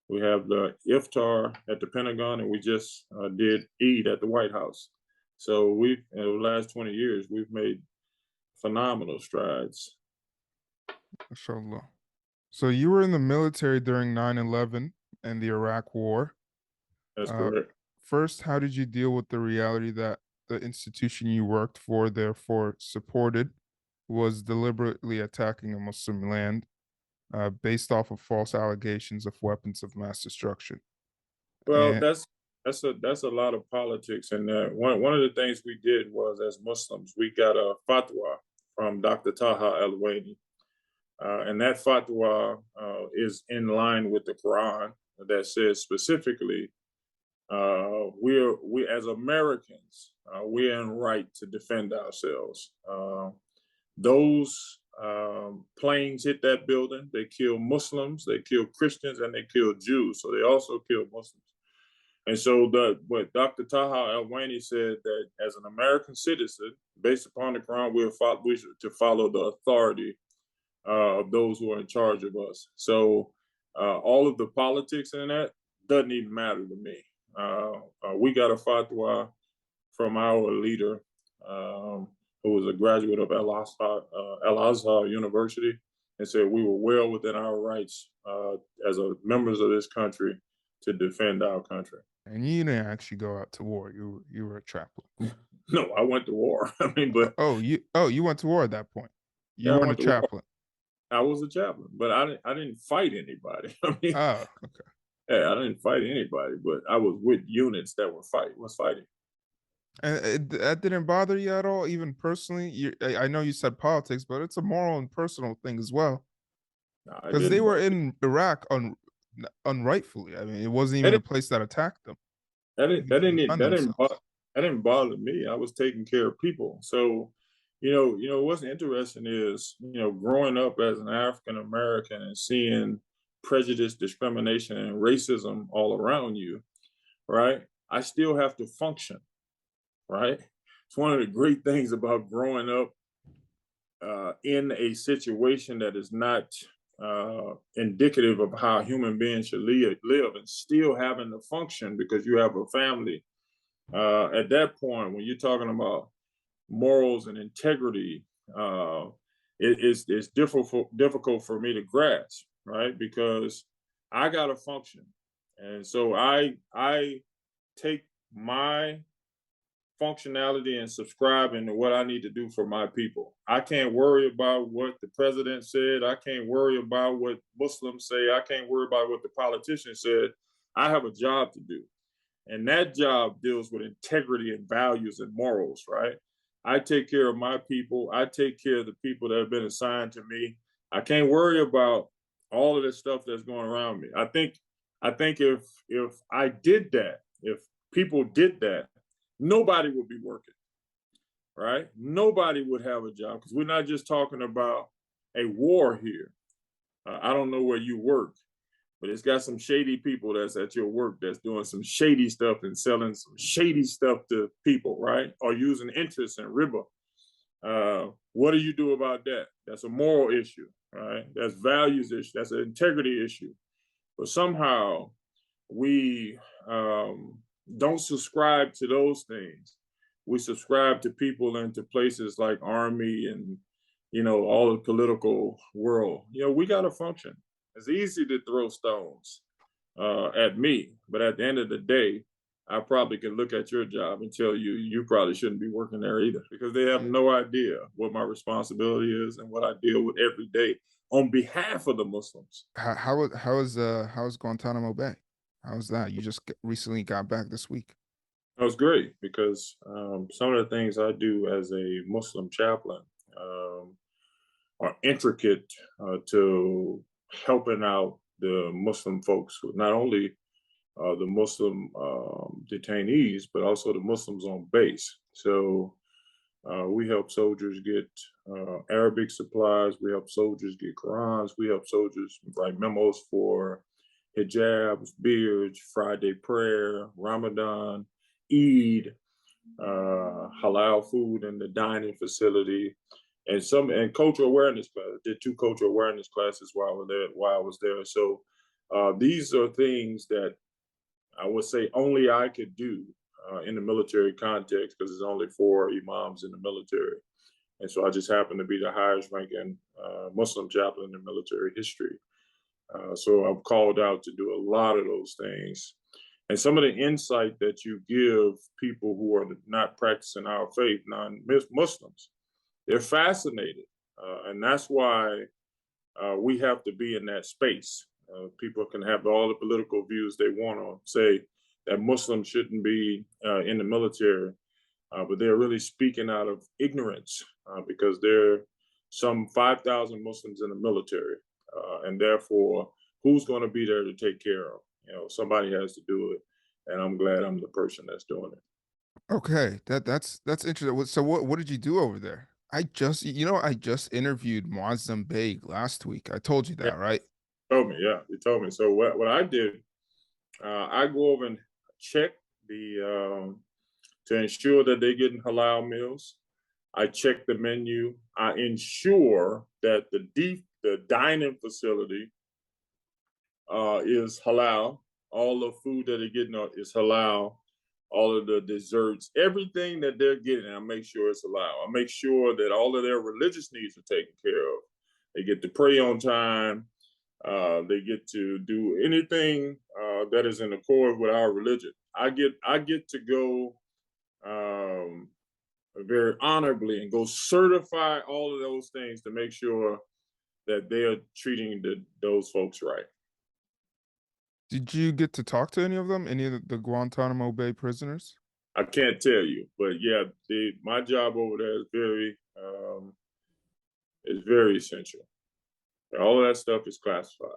S2: We have the iftar at the Pentagon, and we just did Eid at the White House. So in the last 20 years, we've made phenomenal strides.
S1: MashaAllah. So you were in the military during 9/11 and the Iraq War.
S2: That's correct.
S1: First, how did you deal with the reality that the institution you worked for, therefore supported, was deliberately attacking a Muslim land based off of false allegations of weapons of mass destruction?
S2: Well,
S1: And
S2: that's a lot of politics, and one of the things we did was, as Muslims, we got a fatwa from Dr. Taha Al-Waini, and that fatwa is in line with the Quran that says specifically, we as Americans, we're in right to defend ourselves. Those planes hit that building. They kill Muslims, they kill Christians, and they kill Jews. So they also kill Muslims. And so what Dr. Taha Al-Waini said that as an American citizen, based upon the Quran, we should to follow the authority of those who are in charge of us. So all of the politics in that doesn't even matter to me. We got a fatwa from our leader, who was a graduate of Al-Azhar University, and said we were well within our rights as members of this country to defend our country.
S1: and you didn't actually go out to war. You were a chaplain.
S2: No, I went to war. I mean, but
S1: you went to war at that point. You
S2: yeah, I
S1: weren't a
S2: went to war.
S1: chaplain.
S2: I was a chaplain, but I didn't fight anybody. I mean,
S1: Oh, okay.
S2: yeah, I didn't fight anybody, but I was with units that was fighting.
S1: And that didn't bother you at all, even personally? I know you said politics, but it's a moral and personal thing as well.
S2: No, it
S1: Because they
S2: didn't
S1: were
S2: bother.
S1: in Iraq unrightfully. I mean, it wasn't
S2: That
S1: even a place that attacked them, even to defend themselves.
S2: that didn't bother me. I was taking care of people. So, what's interesting is, growing up as an African American and seeing prejudice, discrimination, and racism all around you, right? I still have to function, right? It's one of the great things about growing up in a situation that is not indicative of how human beings should live and still having to function because you have a family. At that point, when you're talking about morals and integrity, it's difficult for me to grasp, right? Because I got to function, and so I take my functionality and subscribing to what I need to do for my people. I can't worry about what the president said. I can't worry about what Muslims say. I can't worry about what the politician said. I have a job to do. And that job deals with integrity and values and morals, right? I take care of my people. I take care of the people that have been assigned to me. I can't worry about all of this stuff that's going around me. I think if I did that, if people did that, nobody would be working, right? Nobody would have a job because we're not just talking about a war here. I don't know where you work, but it's got some shady people that's at your work that's doing some shady stuff and selling some shady stuff to people, right? Or using interest and riba. What do you do about that? That's a moral issue, right? That's values issue. That's an integrity issue. But somehow we don't subscribe to those things. We subscribe to people and to places like army and all the political world. We got to function. It's easy to throw stones at me, but at the end of the day, I probably can look at your job and tell you you probably shouldn't be working there either because they have no idea what my responsibility is and what I deal with every day on behalf of the Muslims.
S1: How is Guantanamo Bay? How's that? You just recently got back this week.
S2: That was great because some of the things I do as a Muslim chaplain um, are intricate to helping out the Muslim folks, not only the Muslim detainees, but also the Muslims on base. So we help soldiers get Arabic supplies. We help soldiers get Qurans. We help soldiers write memos for hijabs, beards, Friday prayer, Ramadan, Eid, halal food in the dining facility, and cultural awareness class. I did 2 cultural awareness classes while I was there. So these are things that I would say only I could do in the military context because there's only 4 imams in the military. And so I just happen to be the highest ranking Muslim chaplain in military history. So I'm called out to do a lot of those things. And some of the insight that you give people who are not practicing our faith, non-Muslims, they're fascinated. And that's why we have to be in that space. People can have all the political views they want to say that Muslims shouldn't be in the military, but they're really speaking out of ignorance because there are some 5,000 Muslims in the military, and therefore, who's going to be there to take care of? Somebody has to do it, and I'm glad I'm the person that's doing it.
S1: Okay, that's interesting. So what did you do over there? I just interviewed Muazzam Beg last week. I told you
S2: Yeah,
S1: that, right?
S2: told me, yeah, you told me. So what I did, I go over and check the to ensure that they're getting halal meals. I check the menu. I ensure that the dining facility is halal. All the food that they're getting is halal. All of the desserts, everything that they're getting, I make sure it's halal. I make sure that all of their religious needs are taken care of. They get to pray on time. They get to do anything that is in accord with our religion. I get to go very honorably and go certify all of those things to make sure that they are treating those folks right.
S1: Did you get to talk to any of them? Any of the Guantanamo Bay prisoners?
S2: I can't tell you, but yeah, my job over there is very essential. All of that stuff is classified.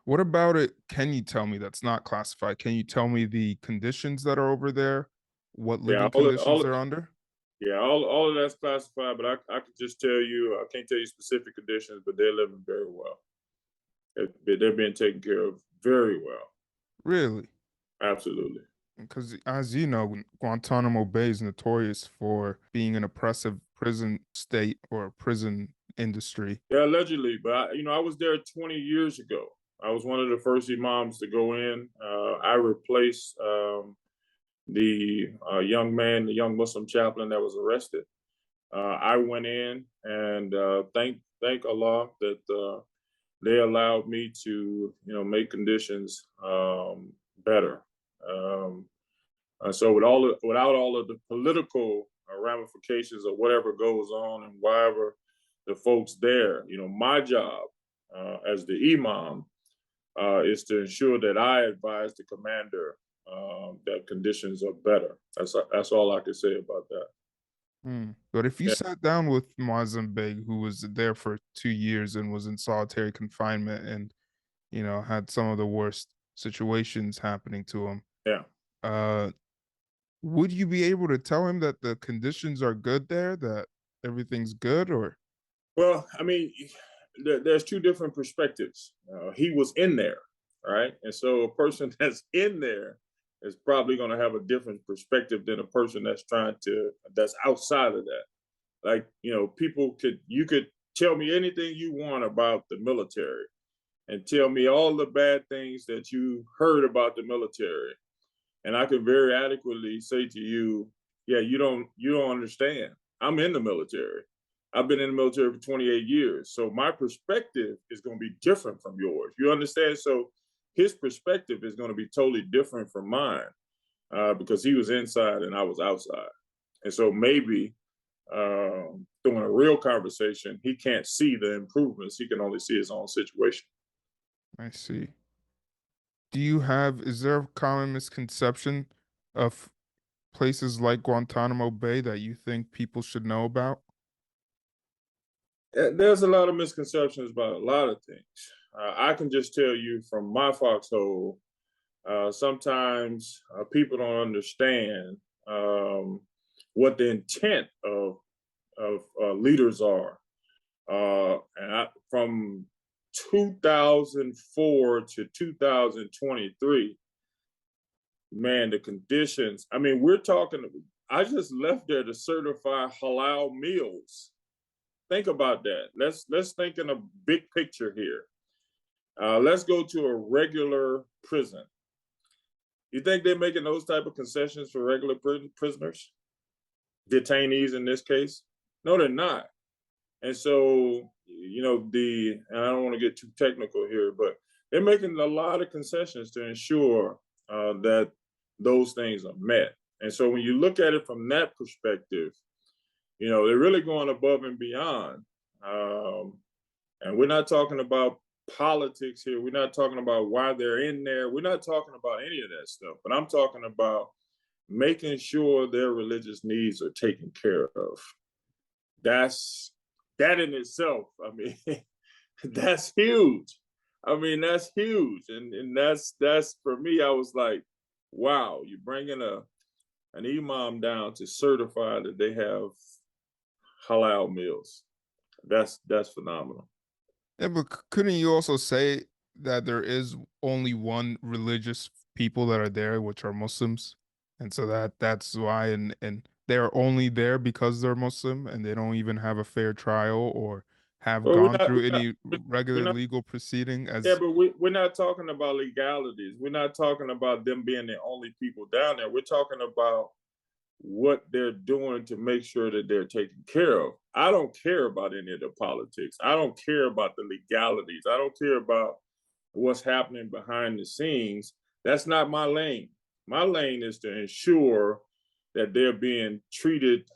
S1: What about it? Can you tell me that's not classified? Can you tell me the conditions that are over there? What
S2: Yeah,
S1: living conditions they're under?
S2: all of that's classified, but I can just tell you, I can't tell you specific conditions, but they're living very well. They're being taken care of very well.
S1: Really?
S2: Absolutely.
S1: Because as you know, Guantanamo Bay is notorious for being an oppressive prison state or prison industry.
S2: Yeah, allegedly, but I was there 20 years ago. I was one of the first imams to go in. I replaced the young Muslim chaplain that was arrested. I went in and thank Allah that they allowed me to make conditions better. So without all of the political ramifications of whatever goes on and wherever the folks there, my job as the imam is to ensure that I advise the commander that conditions are better. That's all I can say about that.
S1: But if you
S2: Yeah,
S1: sat down with Muazzam Beg, who was there for 2 years and was in solitary confinement and, had some of the worst situations happening to him,
S2: yeah.
S1: uh, would you be able to tell him that the conditions are good there, that everything's good, or?
S2: Well, I mean, there's two different perspectives. He was in there, right? And so a person that's in there is probably going to have a different perspective than a person that's outside of that. Like, you could tell me anything you want about the military and tell me all the bad things that you heard about the military. And I can very adequately say to you, yeah, you don't understand. I'm in the military. I've been in the military for 28 years. So my perspective is going to be different from yours. You understand? So his perspective is going to be totally different from mine because he was inside and I was outside. And so maybe during a real conversation, he can't see the improvements. He can only see his own situation.
S1: I see. Is there a common misconception of places like Guantanamo Bay that you think people should know about?
S2: There's a lot of misconceptions about a lot of things. I can just tell you from my foxhole, sometimes people don't understand what the intent of leaders are. From 2004 to 2023, man, the conditions. I mean, we're talking. I just left there to certify halal meals. Think about that. Let's think in a big picture here. Let's go to a regular prison. You think they're making those type of concessions for regular prisoners, detainees in this case? No, they're not. And so, and I don't want to get too technical here, but they're making a lot of concessions to ensure that those things are met. And so when you look at it from that perspective, they're really going above and beyond. And we're not talking about politics here. We're not talking about why they're in there. We're not talking about any of that stuff. But I'm talking about making sure their religious needs are taken care of. That in itself, I mean, that's huge. I mean, that's huge. And that's for me, I was like, wow, you're bringing an imam down to certify that they have halal meals. That's phenomenal.
S1: Yeah, but couldn't you also say that there is only one religious people that are there, which are Muslims, and so that's why, and they're only there because they're Muslim, and they don't even have a fair trial or have
S2: Well,
S1: gone through any
S2: we're
S1: regular
S2: not
S1: legal proceeding
S2: yeah,
S1: as.
S2: but we're not talking about legalities. We're not talking about them being the only people down there. We're talking about what they're doing to make sure that they're taken care of. I don't care about any of the politics. I don't care about the legalities. I don't care about what's happening behind the scenes. That's not my lane. My lane is to ensure that they're being treated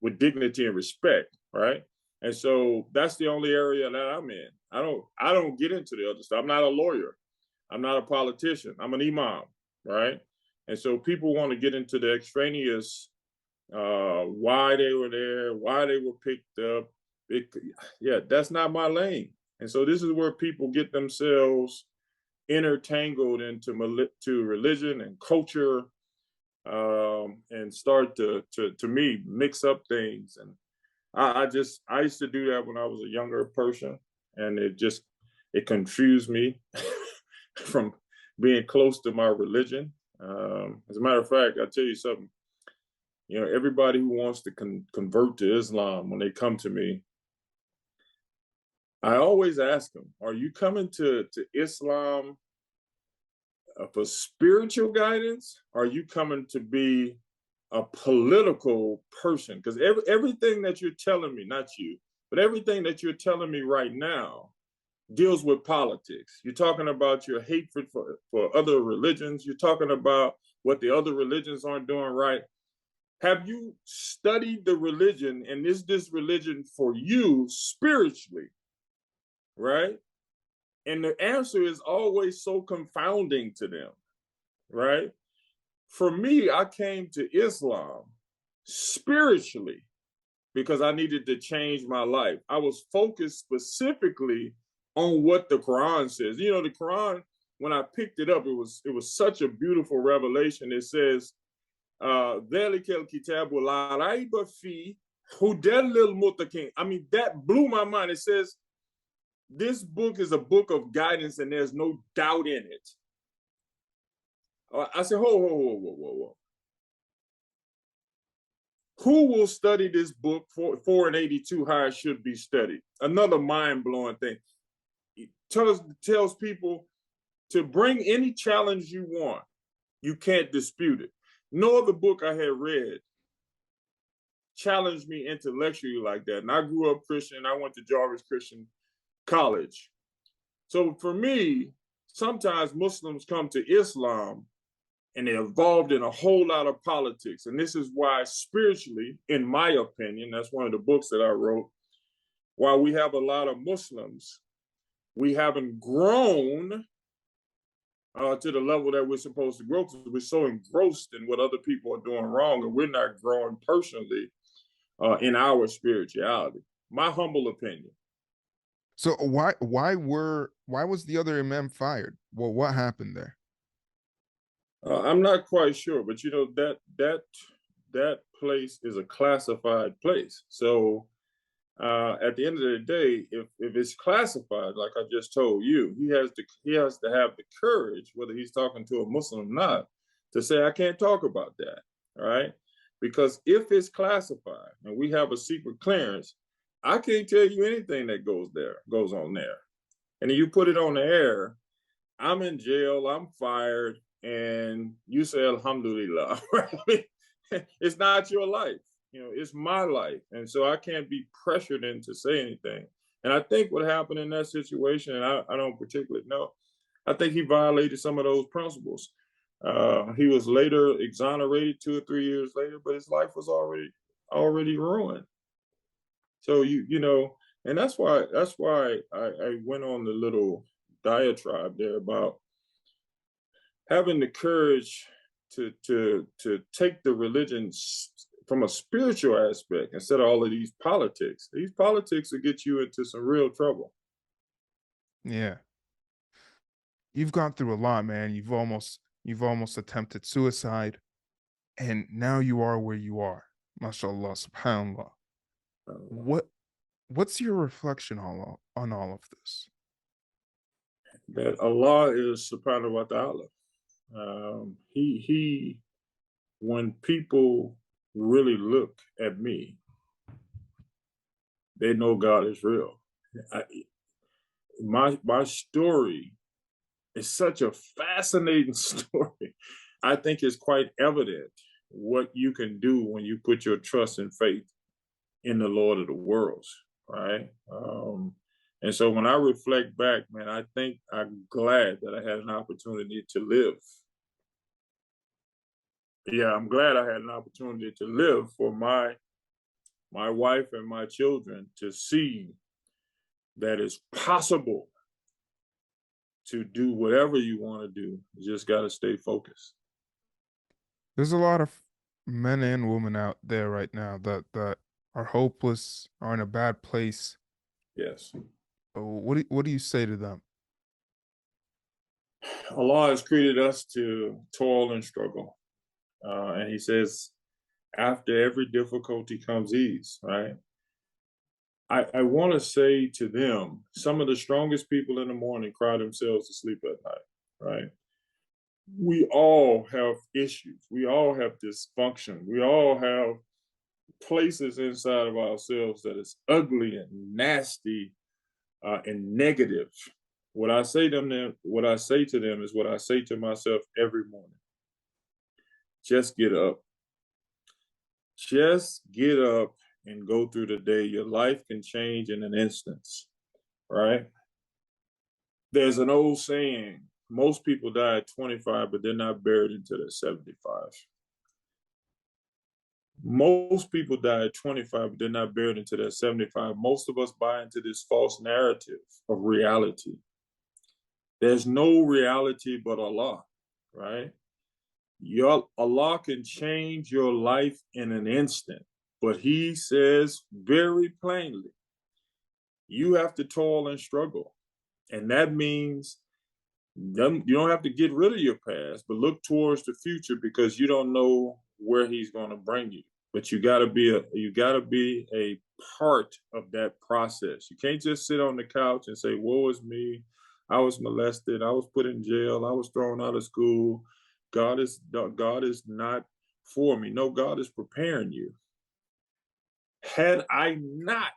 S2: with dignity and respect, right? And so that's the only area that I'm in. I don't get into the other stuff. I'm not a lawyer. I'm not a politician. I'm an imam, right? And so people want to get into the extraneous, why they were there, why they were picked up. Yeah, that's not my lane. And so this is where people get themselves intertangled into to religion and culture, and start to me mix up things. And I used to do that when I was a younger person, and it confused me from being close to my religion. As a matter of fact, I'll tell you something. Everybody who wants to convert to Islam, when they come to me, I always ask them, are you coming to Islam for spiritual guidance? Or are you coming to be a political person? Because everything that you're telling me, not you, but everything that you're telling me right now deals with politics. You're talking about your hatred for other religions. You're talking about what the other religions aren't doing right. Have you studied the religion, and is this religion for you spiritually, right? And the answer is always so confounding to them, right? For me, I came to Islam spiritually because I needed to change my life. I was focused specifically on what the Quran says. The Quran, when I picked it up, it was such a beautiful revelation. It says, ذَلِكَ الْكِتَابُ لَا رَيْبَ فِيهِ هُدًى لِلْمُتَّقِينَ. I mean, that blew my mind. It says, this book is a book of guidance and there's no doubt in it. I said, whoa. Who will study this book for 482 how it should be studied? Another mind-blowing thing. It tells people to bring any challenge you want. You can't dispute it. No other book I had read challenged me intellectually like that. And I grew up Christian. I went to Jarvis Christian College. So for me, sometimes Muslims come to Islam and they're involved in a whole lot of politics. And this is why spiritually, in my opinion, that's one of the books that I wrote, while we have a lot of Muslims, we haven't grown to the level that we're supposed to grow, because we're so engrossed in what other people are doing wrong, and we're not growing personally in our spirituality. My humble opinion.
S1: So why was the other imam fired? Well, what happened there?
S2: I'm not quite sure, but that place is a classified place. So at the end of the day, if it's classified, like I just told you, he has to have the courage, whether he's talking to a Muslim or not, to say, I can't talk about that, right? Because if it's classified and we have a secret clearance, I can't tell you anything that goes on there. And you put it on the air, I'm in jail, I'm fired, and you say Alhamdulillah, right? It's not your life. It's my life. And so I can't be pressured into say anything. And I think what happened in that situation, and I don't particularly know, I think he violated some of those principles. He was later exonerated 2 or 3 years later, but his life was already ruined. So and that's why I went on the little diatribe there about having the courage to take the religion from a spiritual aspect instead of all of these politics. These politics will get you into some real trouble.
S1: Yeah. You've gone through a lot, man. You've almost attempted suicide, and now you are where you are. MashaAllah, subhanAllah. What's your reflection on all of this?
S2: That Allah is subhanahu wa ta'ala. He when people really look at me, they know God is real. My story is such a fascinating story. I think it's quite evident what you can do when you put your trust and faith in the Lord of the worlds, right? And so when I reflect back, man, I think I'm glad that I had an opportunity to live. Yeah, I'm glad I had an opportunity to live for my wife and my children to see that it's possible to do whatever you want to do. You just got to stay focused.
S1: There's a lot of men and women out there right now that are hopeless, are in a bad place.
S2: Yes.
S1: What do you say to them?
S2: Allah has created us to toil and struggle. And he says, after every difficulty comes ease, right? I want to say to them, some of the strongest people in the morning cry themselves to sleep at night, right? We all have issues. We all have dysfunction. We all have places inside of ourselves that is ugly and nasty and negative. What I say to them is what I say to myself every morning. Just get up. Just get up and go through the day. Your life can change in an instance, right? There's an old saying, most people die at 25, but they're not buried until they're 75. Most people die at 25, but they're not buried until they're 75. Most of us buy into this false narrative of reality. There's no reality but Allah, right? Your Allah can change your life in an instant, but He says very plainly, you have to toil and struggle. And that means you don't have to get rid of your past, but look towards the future because you don't know where He's going to bring you. But you got to be a part of that process. You can't just sit on the couch and say, "Woe is me. I was molested. I was put in jail. I was thrown out of school. God is not for me." No, God is preparing you. Had I not,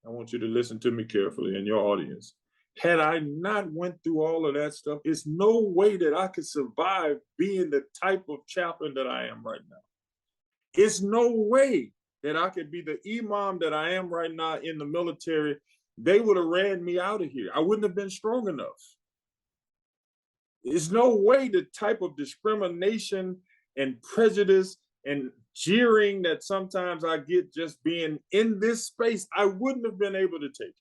S2: I want you to listen to me carefully and your audience. Had I not went through all of that stuff, it's no way that I could survive being the type of chaplain that I am right now. It's no way that I could be the imam that I am right now in the military. They would have ran me out of here. I wouldn't have been strong enough. There's no way the type of discrimination and prejudice and jeering that sometimes I get just being in this space, I wouldn't have been able to take it.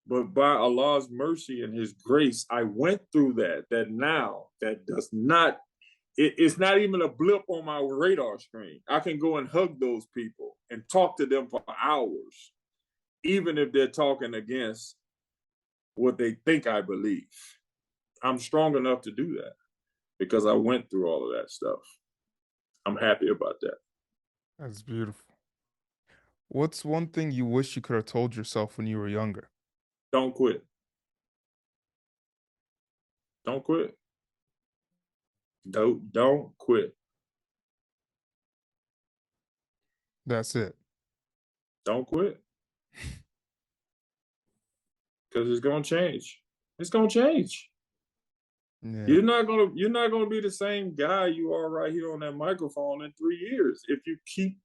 S2: But by Allah's mercy and His grace, I went through that now that does not, it's not even a blip on my radar screen. I can go and hug those people and talk to them for hours, even if they're talking against what they think I believe. I'm strong enough to do that because I went through all of that stuff. I'm happy about that.
S1: That's beautiful. What's one thing you wish you could have told yourself when you were younger?
S2: Don't quit. Don't quit. Don't quit.
S1: That's it.
S2: Don't quit. Because it's gonna change. It's gonna change.
S1: Yeah.
S2: You're not gonna be the same guy you are right here on that microphone in 3 years. If you keep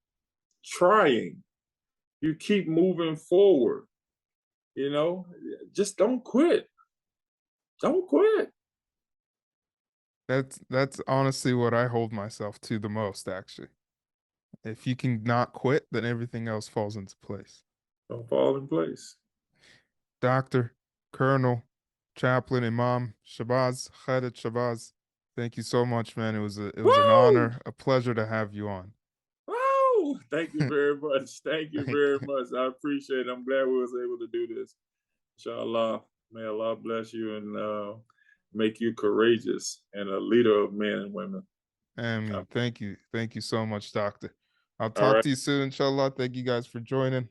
S2: trying, you keep moving forward, just don't quit. Don't quit.
S1: That's honestly what I hold myself to the most, actually. If you can not quit, then everything else falls into place.
S2: Don't fall in place.
S1: Doctor, Colonel, Chaplain, Imam Shabazz, Khaled Shabazz, thank you so much, man. It was an
S2: Woo!
S1: honor, a pleasure to have you on.
S2: Woo! Thank you very much. Thank you very much. I appreciate it. I'm glad we was able to do this. Inshallah, may Allah bless you and make you courageous and a leader of men and women.
S1: I mean, thank you. Thank you so much, Doctor. I'll
S2: All
S1: talk
S2: right.
S1: to you soon, inshallah. Thank you guys for joining.